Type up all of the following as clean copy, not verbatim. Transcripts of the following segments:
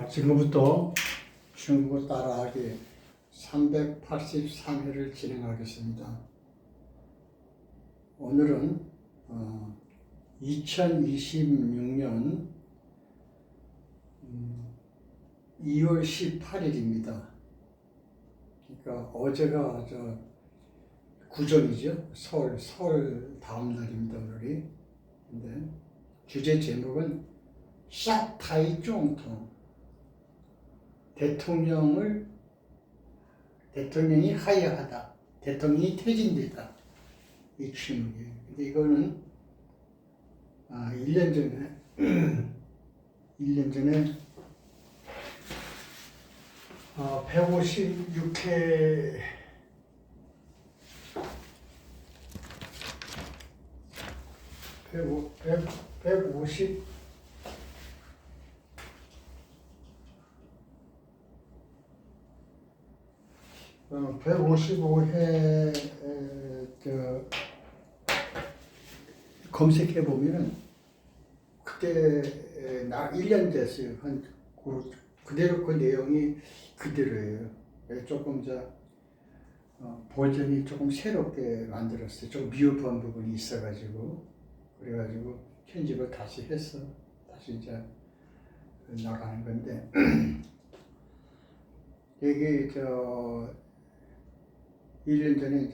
지금부터 중국어 따라하기 383회를 진행하겠습니다. 오늘은 2026년 2월 18일입니다. 그러니까 어제가 구정이죠. 설 다음 날입니다, 오늘이. 근데 주제 제목은 샤타이 쫑통. 대통령이 하야하다. 대통령이 퇴진되다. 이 제목이에요. 근데 이거는 1년 전에 156회 155회 검색해 보면은 그때 1년 됐어요. 그대로 그 내용이 그대로예요. 조금 버전이 조금 새롭게 만들었어요. 좀 미흡한 부분이 있어가지고 그래가지고 편집을 다시 해서 다시 이제 나가는 건데 이게 1년 전에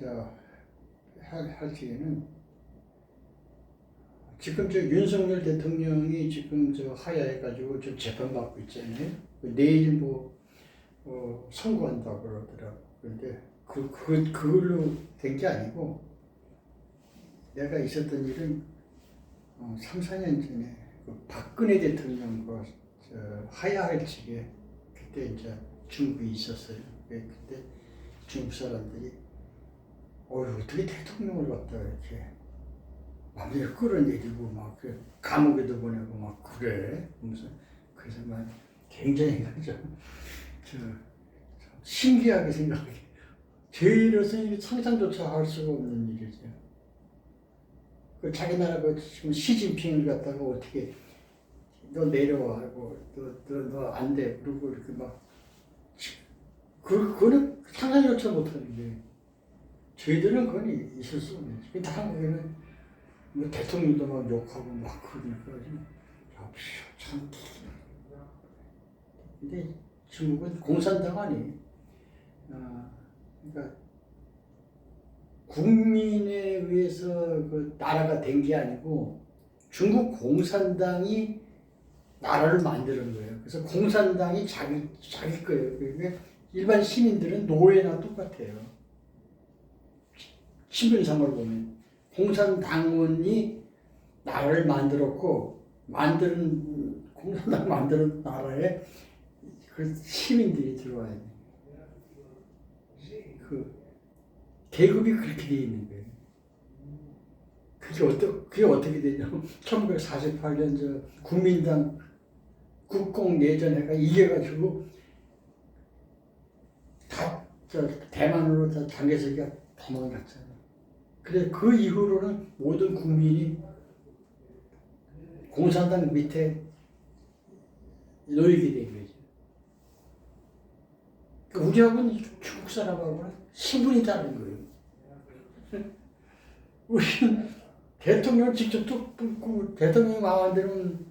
할 적에는 지금 윤석열 대통령이 지금 하야해가지고 좀 재판받고 있잖아요. 내일 선고한다고 그러더라고. 그런데 그걸로 된 게 아니고 내가 있었던 일은 3, 4년 전에 박근혜 대통령 하야할 적에 그때 이제 중국에 있었어요. 그때 중국 사람들이 어떻게 대통령을 갖다 이렇게 맘대로 끌어내리고 막 감옥에도 보내고 막 그래. 그래서 막 굉장히 신기하게 생각해. 저희로서는 상상조차 할 수가 없는 일이죠. 자기 나라 지금 시진핑을 갖다가 어떻게 너 내려와 하고 너 안 돼. 그러고 이렇게 막 그거는 상상조차 못하는 게 저희들은 그건 있을 수 없는 거죠. 근데 한국에는 대통령도 막 욕하고 막 그러니까 참. 근데 중국은 공산당 아니. 그러니까 국민에 의해서 나라가 된 게 아니고 중국 공산당이 나라를 만드는 거예요. 그래서 공산당이 자기 거예요. 그러니까 일반 시민들은 노예나 똑같아요. 신분상을 보면 공산당원이 나라를 만들었고 공산당 만드는 나라에 시민들이 들어와야 돼. 계급이 그렇게 돼 있는 거예요. 그게 어떻게 되냐면 1948년 국민당 국공내전회가 이겨가지고 다 대만으로 다 장개석이가 도망갔잖아요. 그래 그 이후로는 모든 국민이 공산당 밑에 놓이게 된 거죠. 우리하고는 중국 사람하고는 신분이 다른 거예요. 우리는 대통령 직접 뚝 뽑고 대통령 마음대로는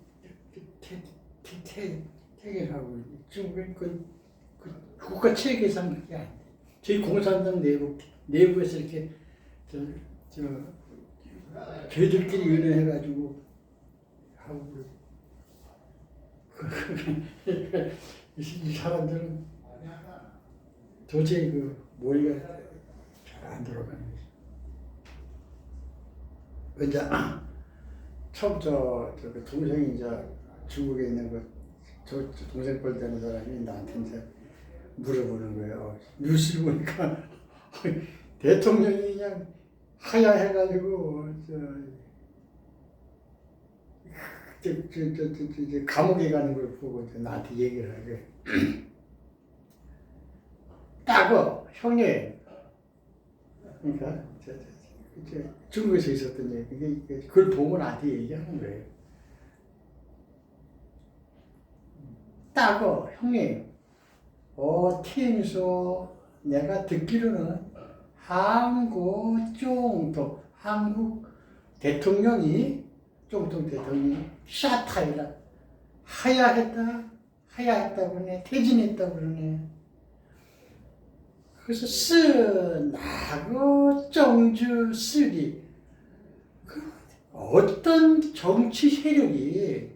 퇴계하고 중국은 그 국가 체계상 그게 안 돼. 저희 공산당 내부에서 이렇게 저희들끼리 의논해가지고 하고 이 사람들은 도저히 머리가 잘 안 들어가는 거지. 이제 처음 동생이 중국에 있는 동생 뻘 되는 사람이 나한테 이제 물어보는 거예요. 뉴스를 보니까 대통령이 그냥 하야해가지고 이제 감옥에 가는 걸 보고 나한테 얘기를 하게. 따고 형님. 그러니까 중국에서 있었던 얘기, 그걸 보고 나한테 얘기하는 거예요. 따거 형님, 티엔소 내가 듣기로는 한국 대통령이 총통 대통령이 샤타이라 하야했다고 그러네. 퇴진했다고 그러네. 그래서 나고 정주 쓰리 어떤 정치 세력이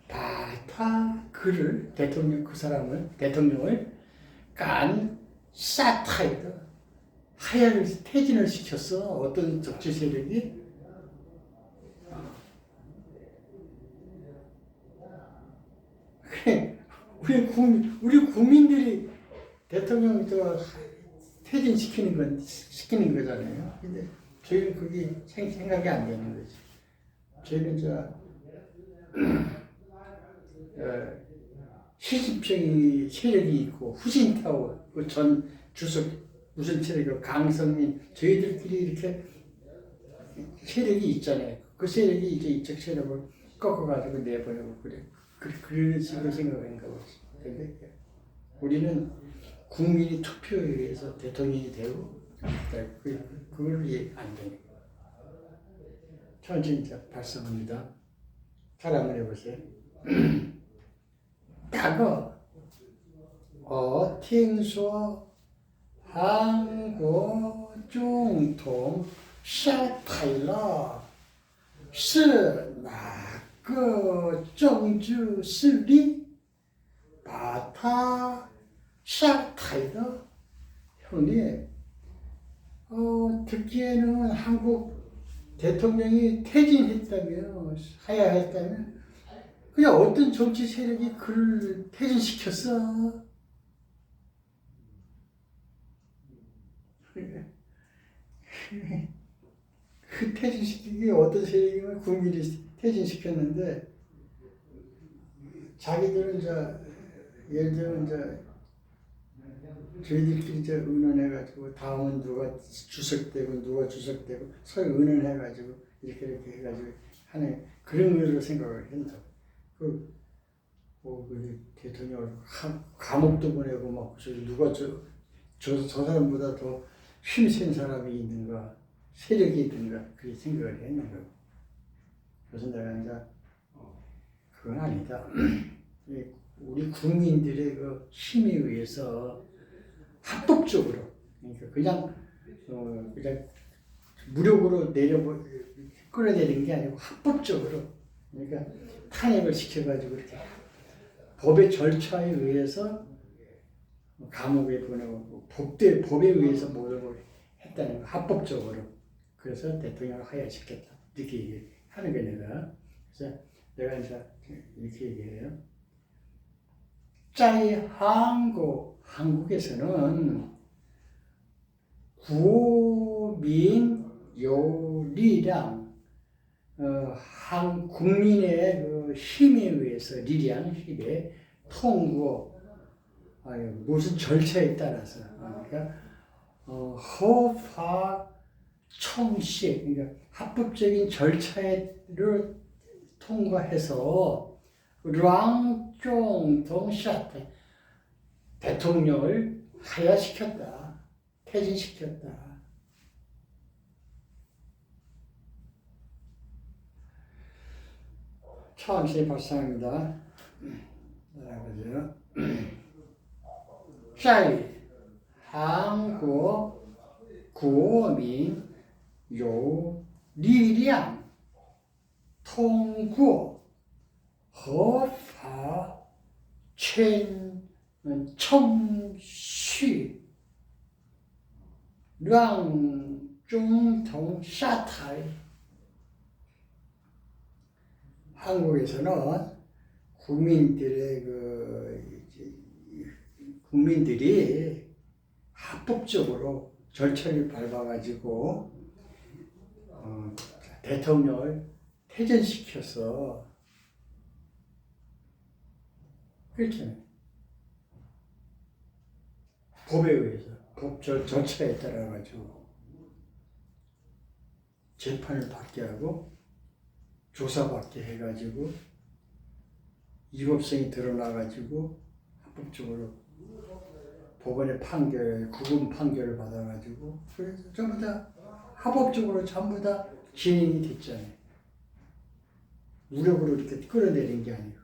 바타 그를 대통령을 깐 사타이드 하야를 퇴진을 시켰어. 어떤 정치 세력이 그래. 우리 국민들이 대통령 퇴진시키는 거잖아요. 근데 저희는 그게 생각이 안 되는 거지. 저희는 시집적인 세력이 있고 후진타오 그 전 주석 무슨 세력이고 강성민 저희들끼리 이렇게 세력이 있잖아요. 그 세력이 이제 이쪽 세력을 꺾어가지고 내보내고 그런 식으로 생각하는가 보지. 근데 우리는 국민이 투표에 의해서 대통령이 되고 그걸 이해 안 되는 거예요. 천천히 발성합니다. 잘 한번 해보세요. 다거听说 한국总统下台了，是哪个政治势力把他下台的？형님, 듣기에는 한국 대통령이 퇴진했다며, 하야했다며, 그냥 어떤 정치 세력이 그를 퇴진시켰어. 그 퇴진시키기 어떤 세력이면 국민이 퇴진시켰는데, 자기들은 예를 들면 저희들끼리 의논해가지고 다음은 누가 주석되고 서로 의논해가지고 이렇게 해가지고 하는 그런 거로 생각을 한다. 그 대통령을 감옥도 보내고 막 누가 저 사람보다 더 힘센 사람이 있는가 세력이 있는가 그렇게 생각을 했는 거고. 그래서 내가 이제 그건 아니다. 우리 국민들의 그 힘에 의해서 합법적으로 그러니까 그냥 무력으로 끌어내리는 게 아니고 합법적으로 그러니까 탄핵을 시켜가지고 이렇게 법의 절차에 의해서 감옥에 보내고 법에 의해서 모독을 했다는 거 합법적으로. 그래서 대통령을 하야시켰다 이렇게 하는 게 그래서 내가 이제 이렇게 얘기해요. 짜이 한국에서는 구민 요리량 한 국민의 그 힘에 의해서 힘에 통구 무슨 절차에 따라서 그러니까 허파 청시 그러니까 합법적인 절차를 통과해서 랑종동샤테 대통령을 하야시켰다, 퇴진시켰다. 천천히 발상합니다. 나가보죠. 在韩国国民有力量通过合法程序让总统下台. 한국에서는 국민들이 합법적으로 절차를 밟아가지고 대통령을 퇴진시켜서 그렇잖아요. 법에 의해서 법 절차에 따라 가지고 재판을 받게 하고 조사받게 해가지고 위법성이 드러나가지고 합법적으로 법원의 판결, 구금 판결을 받아가지고 그래서 전부 다 합법적으로 전부 다 진행이 됐잖아요. 무력으로 이렇게 끌어내린 게 아니고.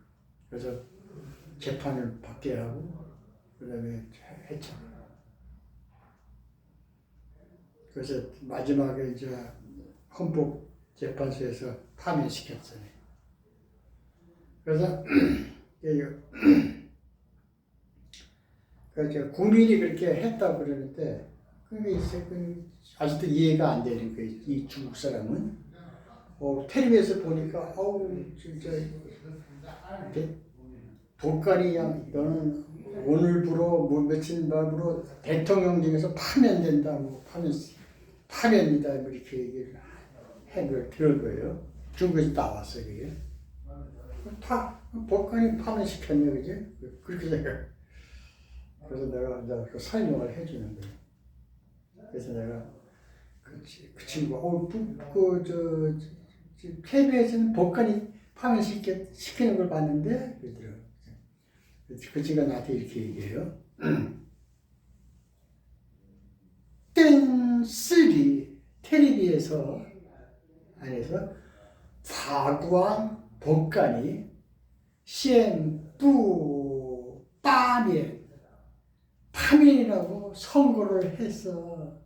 그래서 재판을 받게 하고 그다음에 했잖아요. 그래서 마지막에 이제 헌법재판소에서 파면시켰잖아요. 그래서 그러니까 국민이 그렇게 했다고 그러는데 그게 아직도 이해가 안 되는 거예요. 이 중국 사람은 텔레비에서 보니까 진짜 북한이 너는 오늘부로 며칠 밤으로 대통령직에서 파면된다고 파면이다 이렇게 얘기를 들은 거예요. 중국에서 나왔어요 그게. 북한이 파면시켰네 그지? 그렇게 생각. 그래서 내가 이제 그 설명을 해주는 거예요. 그래서 내가 그 친구가 KBS는 북한이 파면시키는 걸 봤는데 그러더라고요. 그 친구가 나한테 이렇게 얘기해요. 땡쓰리 텔레비에서 안에서 파구안 북한이 시엔뿌 파면이라고 선고를 했어.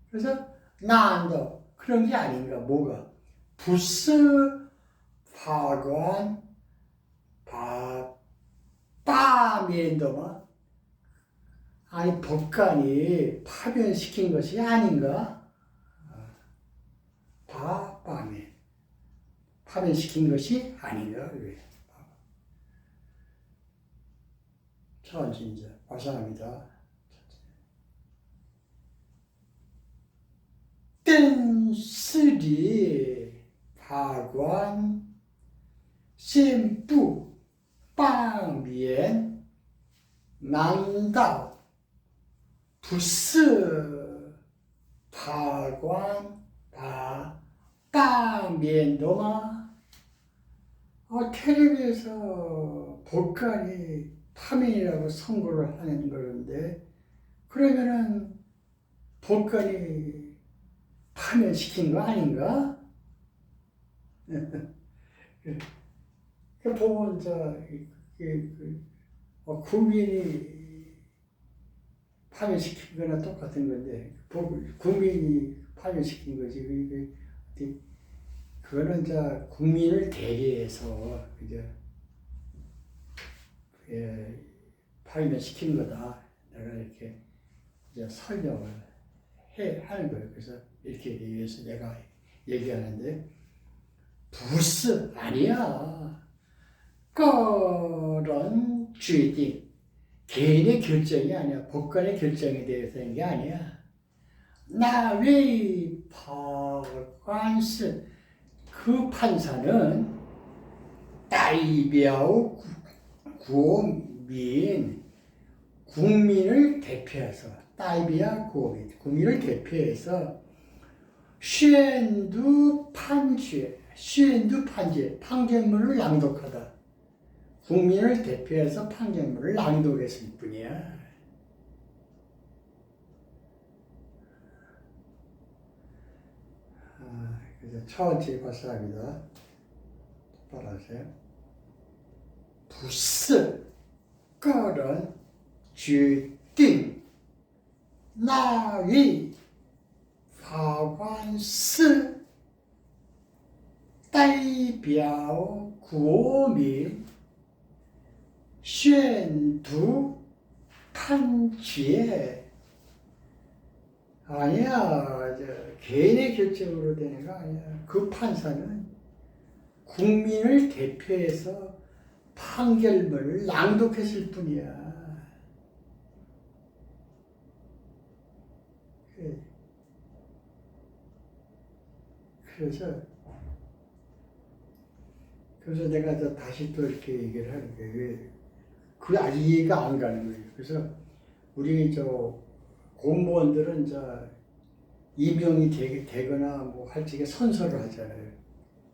그래서 나안다 그런 게 아닌가 뭐가 부스 파관 파면도마 아니 북한이 파면시킨 것이 아닌가 파면시킨 것이 아닌가 왜 천진자 화상합니다. 땡쓰리 파관 신부 빵면 난다 부스 파관 파면도마 텔레비에서 북한이 파면이라고 선고를 하는 거는데 그러면은 북한이 파면시킨 거 아닌가? 그 보면 국민이 파면시킨 거나 똑같은 건데 국민이 파면시킨 거지. 그거는 이제 국민을 대리해서 이제 파면시킨 거다. 내가 이렇게 이제 설명을 하는 거예요. 그래서 이렇게 얘기해서 내가 얘기하는데 부스 아니야. 그런决定 개인의 결정이 아니야. 법관의 결정에 대해서 하는 게 아니야. 나의 판관스 그 판사는代表국민을 대표해서 국민을 대표해서 판결문을 낭독하다. 국민을 대표해서 판결문을 낭독했을 뿐이야. 그래서 천천히 발사합니다. 똑바로 하세요. 不是个人决定哪位法官是代表国民宣读判决 아니야. 개인의 결정으로 되는 거 아니야. 그 판사는 국민을 대표해서 판결문을 낭독했을 뿐이야. 그래서 내가 다시 또 이렇게 얘기를 하는 거예요. 그게 아직 이해가 안 가는 거예요. 그래서 우리 공무원들은 임용이 되거나 뭐 할 적에 선서를 하잖아요.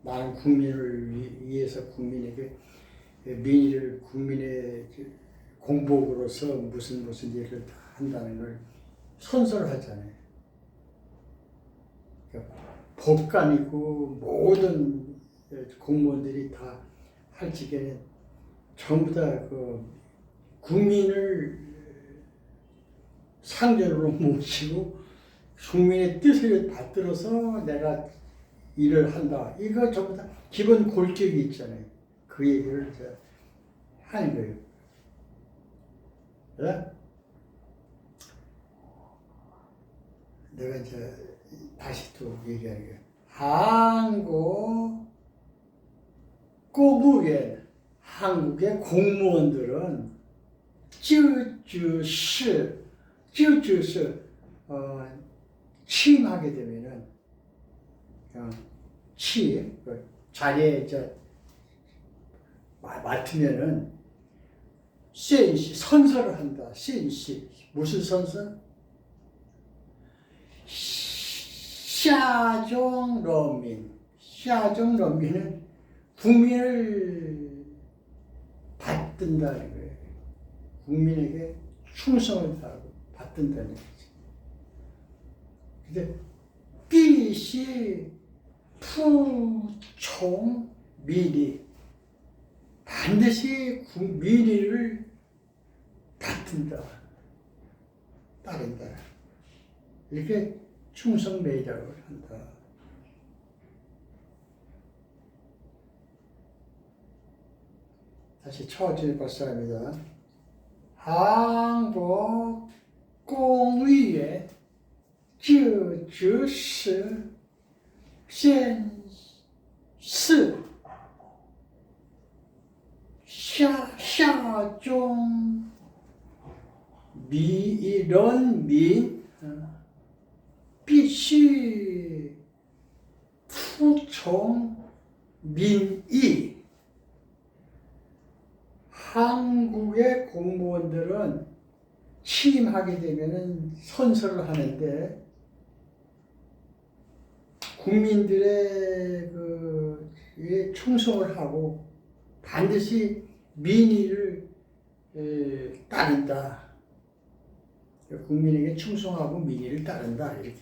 나는 국민을 위해서 국민에게 민의를 국민의 공복으로서 무슨 일을 다 한다는 걸 선서하잖아요. 그러니까 법관이고 모든 공무원들이 다 할 적에는 전부 다 그 국민을 상전으로 모시고 국민의 뜻을 받들어서 내가 일을 한다. 이거 전부 다 기본 골격이 있잖아요. 그 얘기를 이제 하는 거예요. 네? 내가 이제 다시 또 얘기하는 거예요. 한국 꼬부겐 한국의 공무원들은 쯔쯔시 취임하게 되면은 자리에 이제 맡으면은 센시 선서를 한다. 센시 무슨 선서? 샤종런민은 국민을 받든다는 거예요. 국민에게 충성을 다하고 받든다는 거죠. 근데 삐시 푸총민이 반드시 민의를 받든다, 따른다. 이렇게 충성매장을 한다. 다시 처음에 발사합니다. 한국 공의회 쯔쯔시县市下中人民必须服从民意. 한국의 공무원들은 취임하게 되면은 선서를 하는데 국민들의 그 충성을 하고 반드시 민의를 따른다. 국민에게 충성하고 민의를 따른다. 이렇게.